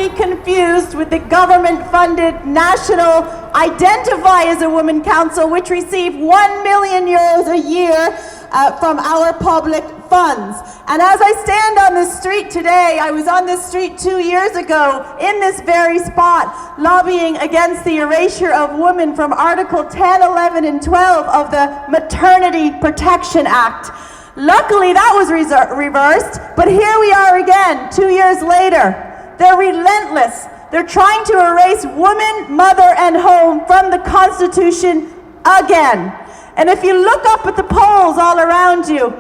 be confused with the government-funded National Identify as a Woman Council, which receive €1 million a year from our public funds. And as I stand on this street today, I was on this street 2 years ago in this very spot, lobbying against the erasure of women from Article 10, 11, and 12 of the Maternity Protection Act. Luckily, that was reversed, but here we are again, 2 years later. They're relentless. They're trying to erase woman, mother, and home from the Constitution again. And if you look up at the polls all around you,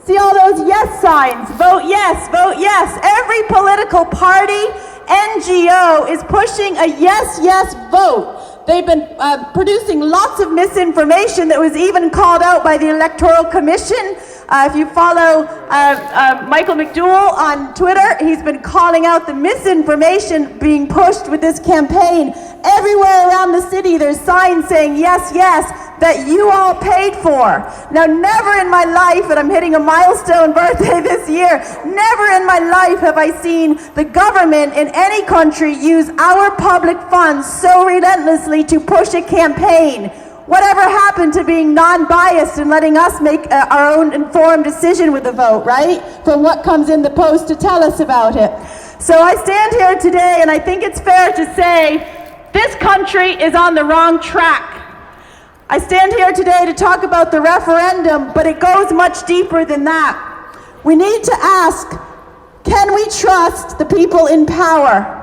see all those yes signs, vote yes, vote yes. Every political party, NGO is pushing a yes, yes vote. They've been producing lots of misinformation that was even called out by the Electoral Commission. If you follow Michael McDowell on Twitter, he's been calling out the misinformation being pushed with this campaign. Everywhere around the city, there's signs saying yes, yes, that you all paid for. Now, never in my life, and I'm hitting a milestone birthday this year, never in my life have I seen the government in any country use our public funds so relentlessly to push a campaign. Whatever happened to being non-biased and letting us make our own informed decision with the vote, right? From what comes in the post to tell us about it. So I stand here today and I think it's fair to say this country is on the wrong track. I stand here today to talk about the referendum, but it goes much deeper than that. We need to ask, can we trust the people in power?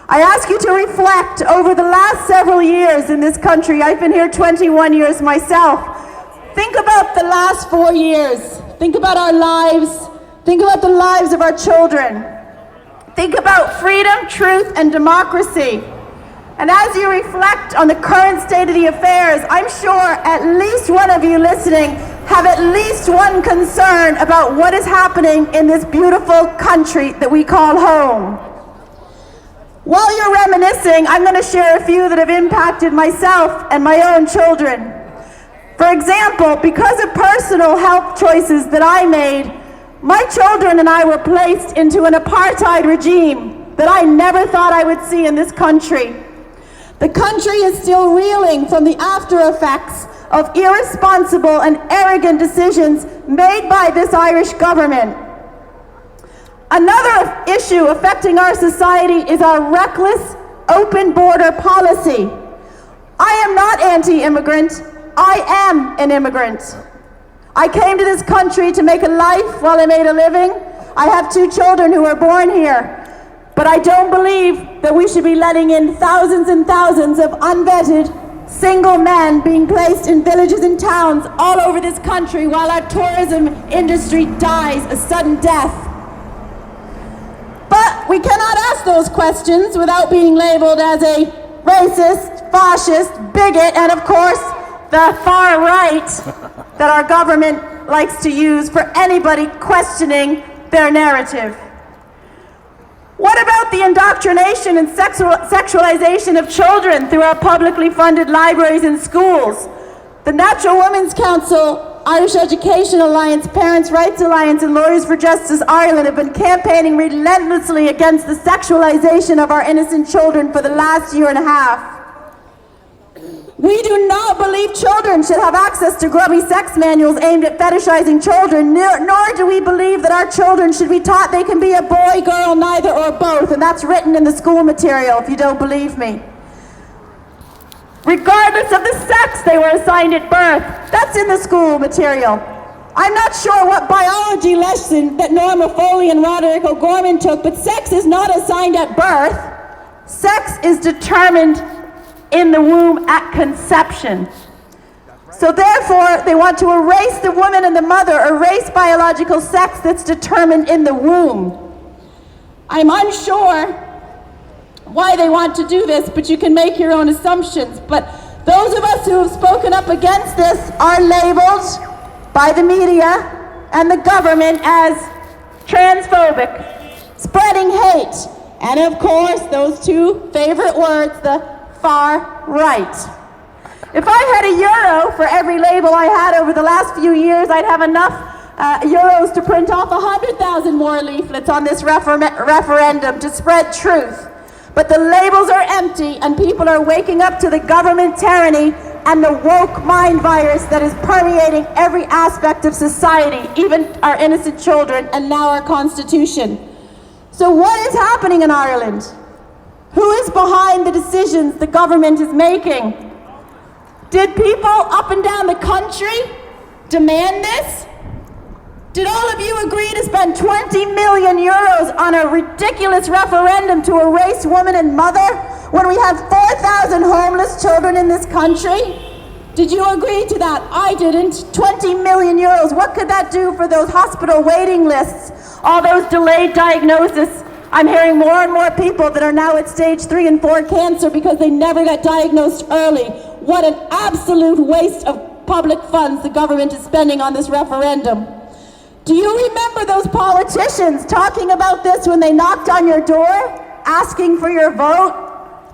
I ask you to reflect over the last several years in this country. I've been here 21 years myself. Think about the last 4 years. Think about our lives. Think about the lives of our children. Think about freedom, truth, and democracy. And as you reflect on the current state of the affairs, I'm sure at least one of you listening have at least one concern about what is happening in this beautiful country that we call home. While you're reminiscing, I'm going to share a few that have impacted myself and my own children. For example, because of personal health choices that I made, my children and I were placed into an apartheid regime that I never thought I would see in this country. The country is still reeling from the after effects of irresponsible and arrogant decisions made by this Irish government. Another issue affecting our society is our reckless open border policy. I am not anti-immigrant. I am an immigrant. I came to this country to make a life while I made a living. I have 2 children who were born here. But I don't believe that we should be letting in thousands and thousands of unvetted single men being placed in villages and towns all over this country while our tourism industry dies a sudden death. But we cannot ask those questions without being labeled as a racist, fascist, bigot, and of course, the far right that our government likes to use for anybody questioning their narrative. What about the indoctrination and sexualization of children through our publicly funded libraries and schools? The Natural Women's Council, Irish Education Alliance, Parents' Rights Alliance, and Lawyers for Justice Ireland have been campaigning relentlessly against the sexualization of our innocent children for the last year and a half. We do not believe children should have access to grubby sex manuals aimed at fetishizing children, nor do we believe that our children should be taught they can be a boy, girl, neither, or both, and that's written in the school material if you don't believe me. Regardless of the sex they were assigned at birth, that's in the school material. I'm not sure what biology lesson that Norma Foley and Roderick O'Gorman took, but sex is not assigned at birth. Sex is determined in the womb at conception. So therefore, they want to erase the woman and the mother, erase biological sex that's determined in the womb. I'm unsure why they want to do this, but you can make your own assumptions. But those of us who have spoken up against this are labeled by the media and the government as transphobic, spreading hate, and of course, those 2 favorite words, the far right. If I had a euro for every label I had over the last few years, I'd have enough euros to print off 100,000 more leaflets on this referendum to spread truth. But the labels are empty and people are waking up to the government tyranny and the woke mind virus that is permeating every aspect of society, even our innocent children and now our Constitution. So what is happening in Ireland? Who is behind the decisions the government is making? Did people up and down the country demand this? Did all of you agree to spend 20 million euros on a ridiculous referendum to erase woman and mother when we have 4,000 homeless children in this country? Did you agree to that? I didn't. 20 million euros. What could that do for those hospital waiting lists? All those delayed diagnoses. I'm hearing more and more people that are now at stage 3 and 4 cancer because they never got diagnosed early. What an absolute waste of public funds the government is spending on this referendum. Do you remember those politicians talking about this when they knocked on your door, asking for your vote?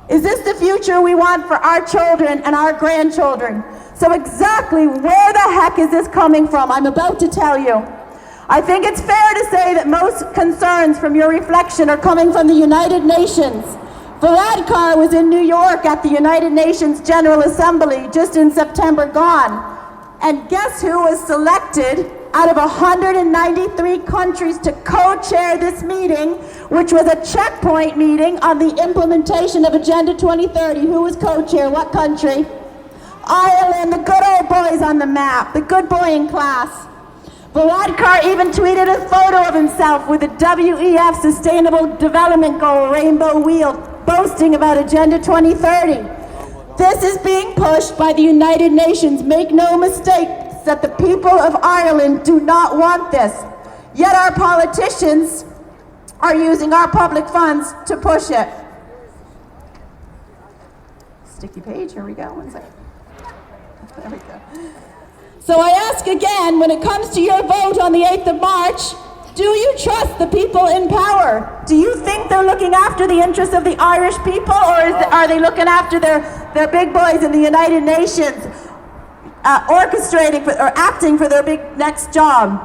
Is this the future we want for our children and our grandchildren? So exactly where the heck is this coming from? I'm about to tell you. I think it's fair to say that most concerns from your reflection are coming from the United Nations. Varadkar was in New York at the United Nations General Assembly just in September gone. And guess who was selected out of 193 countries to co-chair this meeting, which was a checkpoint meeting on the implementation of Agenda 2030. Who was co-chair? What country? Ireland, the good old boys on the map, the good boy in class. Varadkar even tweeted a photo of himself with a WEF Sustainable Development Goal rainbow wheel, boasting about Agenda 2030. This is being pushed by the United Nations. Make no mistake that the people of Ireland do not want this. Yet our politicians are using our public funds to push it. Sticky page, here we go. One second. There we go. So I ask again, when it comes to your vote on the 8th of March, do you trust the people in power? Do you think they're looking after the interests of the Irish people, or are they looking after their big boys in the United Nations, orchestrating or acting for their big next job?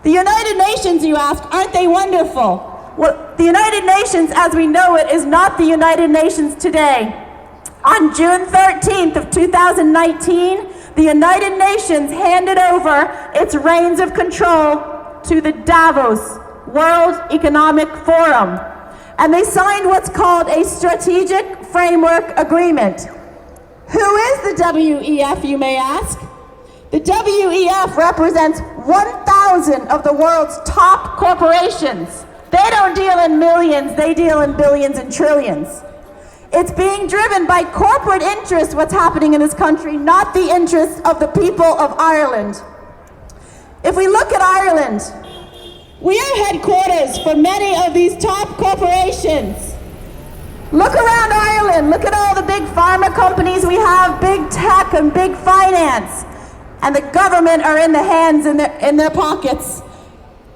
The United Nations, you ask, aren't they wonderful? Well, the United Nations as we know it is not the United Nations today. On June 13th of 2019, the United Nations handed over its reins of control to the Davos World Economic Forum. And they signed what's called a Strategic Framework Agreement. Who is the WEF, you may ask? The WEF represents 1,000 of the world's top corporations. They don't deal in millions, they deal in billions and trillions. It's being driven by corporate interests, what's happening in this country, not the interests of the people of Ireland. If we look at Ireland, we are headquarters for many of these top corporations. Look around Ireland, look at all the big pharma companies we have, big tech and big finance, and the government are in the hands, in their pockets.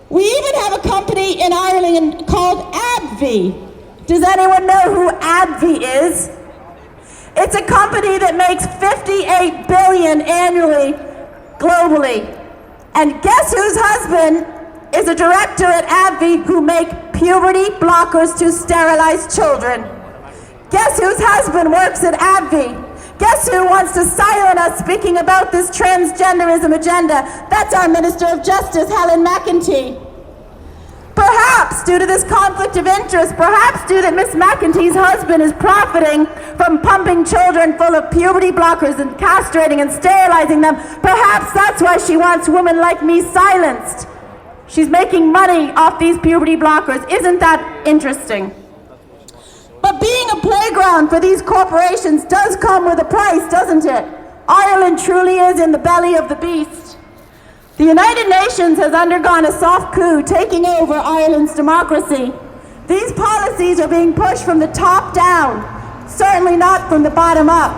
We even have a company in Ireland called AbbVie. Does anyone know who AbbVie is? It's a company that makes $58 billion annually, globally. And guess whose husband is a director at AbbVie who make puberty blockers to sterilize children? Guess whose husband works at AbbVie? Guess who wants to silence us speaking about this transgenderism agenda? That's our Minister of Justice, Helen McEntee. Perhaps due to this conflict of interest, perhaps due that Miss McEntee's husband is profiting from pumping children full of puberty blockers and castrating and sterilizing them, perhaps that's why she wants women like me silenced. She's making money off these puberty blockers. Isn't that interesting? But being a playground for these corporations does come with a price, doesn't it? Ireland truly is in the belly of the beast. The United Nations has undergone a soft coup, taking over Ireland's democracy. These policies are being pushed from the top down, certainly not from the bottom up.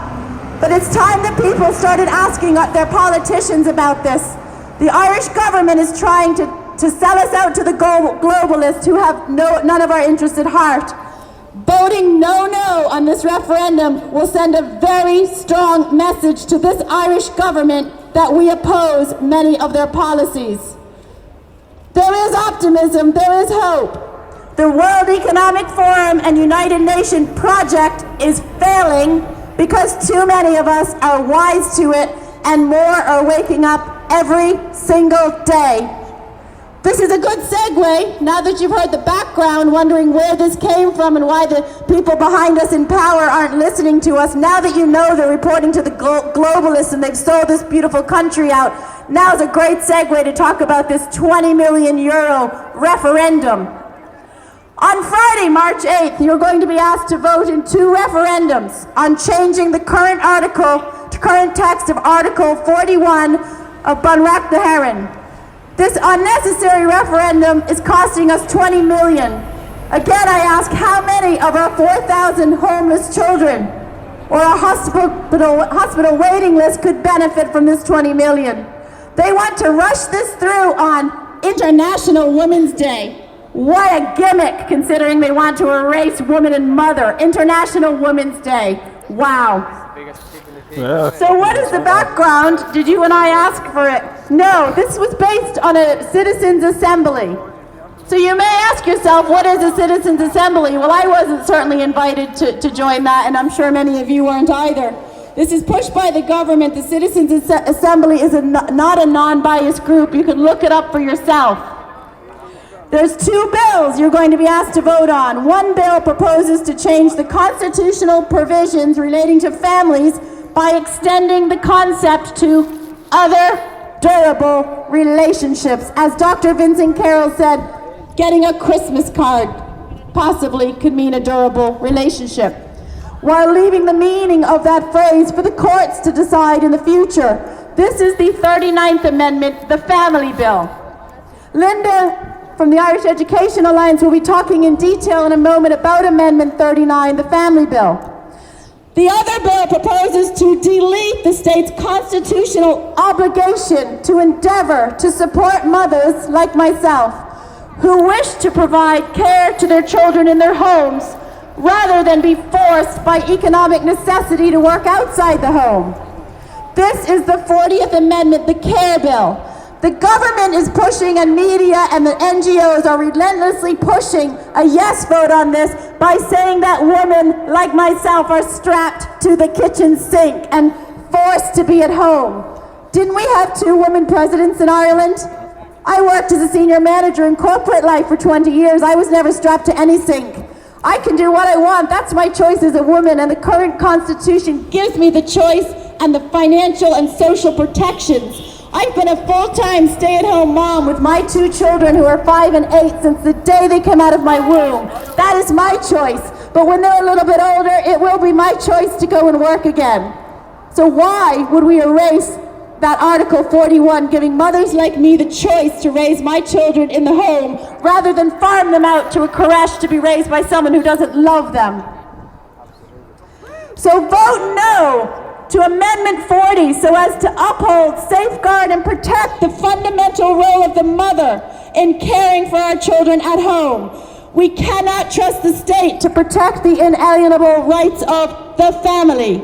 But it's time that people started asking their politicians about this. The Irish government is trying to sell us out to the globalists who have none of our interests at heart. Voting no on this referendum will send a very strong message to this Irish government that we oppose many of their policies. There is optimism, there is hope. The World Economic Forum and United Nations project is failing because too many of us are wise to it and more are waking up every single day. This is a good segue, now that you've heard the background, wondering where this came from and why the people behind us in power aren't listening to us. Now that you know they're reporting to the globalists and they've sold this beautiful country out, now's a great segue to talk about this 20 million euro referendum. On Friday, March 8th, you're going to be asked to vote in 2 referendums on changing the current text of Article 41 of Bunreacht the Heron. This unnecessary referendum is costing us 20 million. Again, I ask, how many of our 4,000 homeless children or a hospital waiting list could benefit from this 20 million? They want to rush this through on International Women's Day. What a gimmick, considering they want to erase Woman and Mother. International Women's Day. Wow. So what is the background? Did you and I ask for it? No, this was based on a citizens' assembly. So you may ask yourself, what is a citizens' assembly? Well, I wasn't certainly invited to join that, and I'm sure many of you weren't either. This is pushed by the government. The citizens' assembly is not a non-biased group. You can look it up for yourself. There's 2 bills you're going to be asked to vote on. One bill proposes to change the constitutional provisions relating to families by extending the concept to other durable relationships. As Dr. Vincent Carroll said, getting a Christmas card possibly could mean a durable relationship, while leaving the meaning of that phrase for the courts to decide in the future. This is the 39th Amendment, the Family Bill. Linda from the Irish Education Alliance will be talking in detail in a moment about Amendment 39, the Family Bill. The other bill proposes to delete the state's constitutional obligation to endeavor to support mothers like myself who wish to provide care to their children in their homes rather than be forced by economic necessity to work outside the home. This is the 40th Amendment, the Care Bill. The government is pushing, and media and the NGOs are relentlessly pushing a yes vote on this by saying that women like myself are strapped to the kitchen sink and forced to be at home. Didn't we have 2 women presidents in Ireland? I worked as a senior manager in corporate life for 20 years. I was never strapped to any sink. I can do what I want. That's my choice as a woman, and the current Constitution gives me the choice and the financial and social protections. I've been a full-time stay-at-home mom with my 2 children who are 5 and 8 since the day they came out of my womb. That is my choice. But when they're a little bit older, it will be my choice to go and work again. So why would we erase that Article 41, giving mothers like me the choice to raise my children in the home rather than farm them out to a creche to be raised by someone who doesn't love them? So vote no to Amendment 40 so as to uphold, safeguard, and protect the fundamental role of the mother in caring for our children at home. We cannot trust the state to protect the inalienable rights of the family.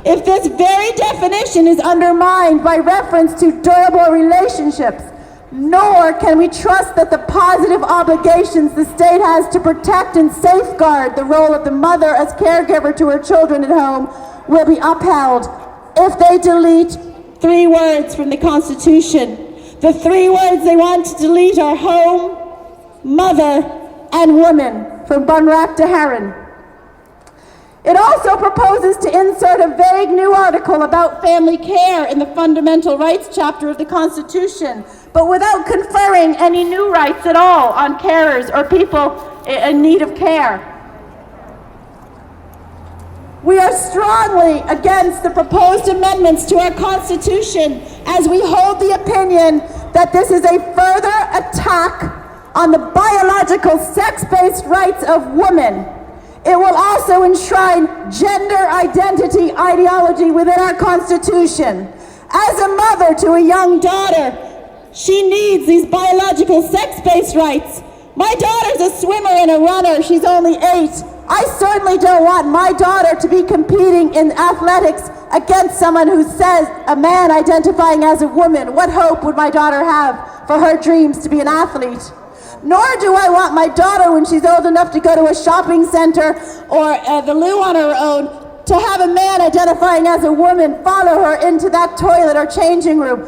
If this very definition is undermined by reference to durable relationships, nor can we trust that the positive obligations the state has to protect and safeguard the role of the mother as caregiver to her children at home will be upheld if they delete 3 words from the Constitution. The 3 words they want to delete are home, mother, and woman from Bunreacht to Heron. It also proposes to insert a vague new article about family care in the Fundamental Rights chapter of the Constitution, but without conferring any new rights at all on carers or people in need of care. We are strongly against the proposed amendments to our Constitution, as we hold the opinion that this is a further attack on the biological sex-based rights of women. It will also enshrine gender identity ideology within our Constitution. As a mother to a young daughter, she needs these biological sex-based rights. My daughter's a swimmer and a runner. She's only 8. I certainly don't want my daughter to be competing in athletics against someone who says, a man identifying as a woman. What hope would my daughter have for her dreams to be an athlete? Nor do I want my daughter, when she's old enough to go to a shopping center or the loo on her own, to have a man identifying as a woman follow her into that toilet or changing room.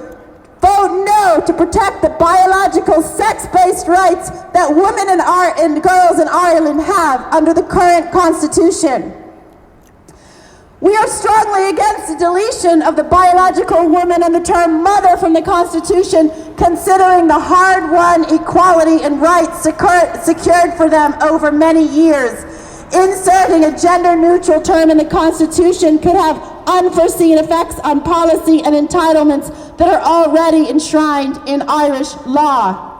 Vote no to protect the biological sex-based rights that women and girls in Ireland have under the current constitution. We are strongly against the deletion of the biological woman and the term mother from the Constitution, considering the hard-won equality and rights secured for them over many years. Inserting a gender-neutral term in the Constitution could have unforeseen effects on policy and entitlements that are already enshrined in Irish law.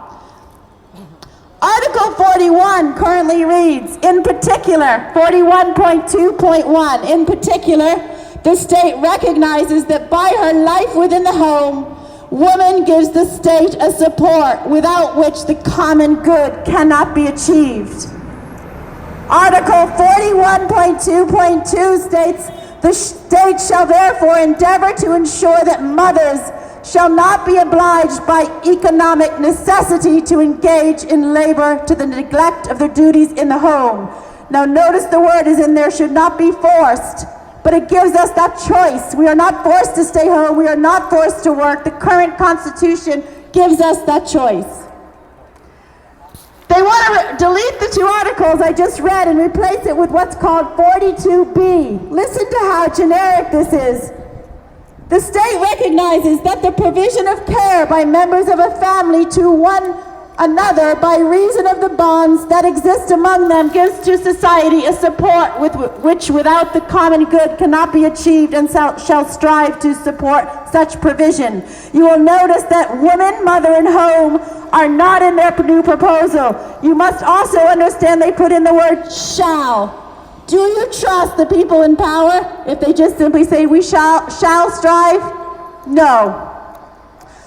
Article 41 currently reads, in particular, 41.2.1, in particular, the state recognizes that by her life within the home, woman gives the state a support without which the common good cannot be achieved. Article 41.2.2 states, the state shall therefore endeavor to ensure that mothers shall not be obliged by economic necessity to engage in labor to the neglect of their duties in the home. Now notice the word is in there, should not be forced, but it gives us that choice. We are not forced to stay home, we are not forced to work. The current Constitution gives us that choice. They want to delete the two articles I just read and replace it with what's called 42B. Listen to how generic this is. The state recognizes that the provision of care by members of a family to one another by reason of the bonds that exist among them gives to society a support which without the common good cannot be achieved, and shall strive to support such provision. You will notice that woman, mother, and home are not in their new proposal. You must also understand they put in the word shall. Do you trust the people in power if they just simply say we shall strive? No.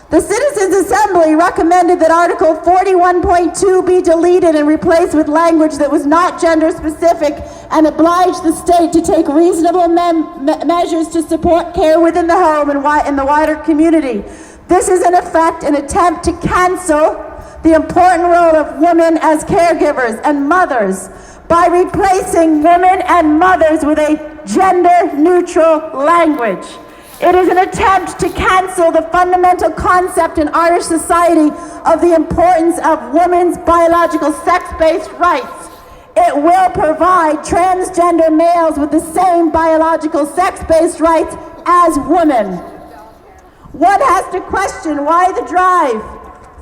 The Citizens' Assembly recommended that Article 41.2 be deleted and replaced with language that was not gender specific and obliged the state to take reasonable measures to support care within the home and in the wider community. This is in effect an attempt to cancel the important role of women as caregivers and mothers by replacing women and mothers with a gender-neutral language. It is an attempt to cancel the fundamental concept in Irish society of the importance of women's biological sex-based rights. It will provide transgender males with the same biological sex-based rights as women. One has to question why the drive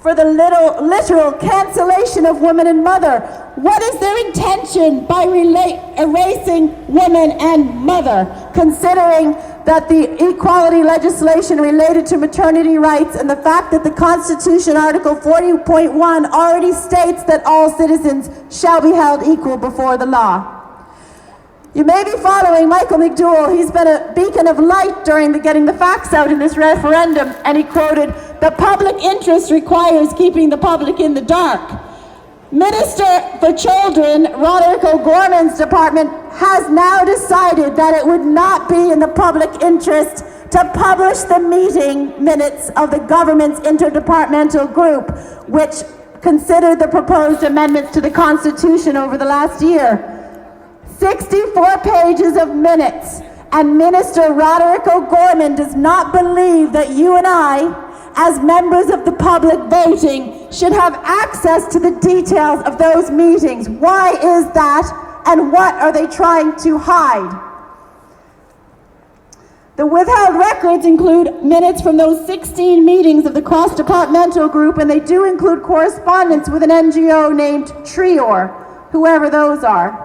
for the literal cancellation of woman and mother. What is their intention by erasing woman and mother, considering that the equality legislation related to maternity rights and the fact that the Constitution, Article 40.1, already states that all citizens shall be held equal before the law? You may be following Michael McDowell. He's been a beacon of light during getting the facts out in this referendum, and he quoted, "The public interest requires keeping the public in the dark." Minister for Children, Roderick O'Gorman's department, has now decided that it would not be in the public interest to publish the meeting minutes of the government's interdepartmental group, which considered the proposed amendments to the Constitution over the last year. 64 pages of minutes, and Minister Roderick O'Gorman does not believe that you and I, as members of the public voting, should have access to the details of those meetings. Why is that, and what are they trying to hide? The withheld records include minutes from those 16 meetings of the cross-departmental group, and they do include correspondence with an NGO named Trior, whoever those are.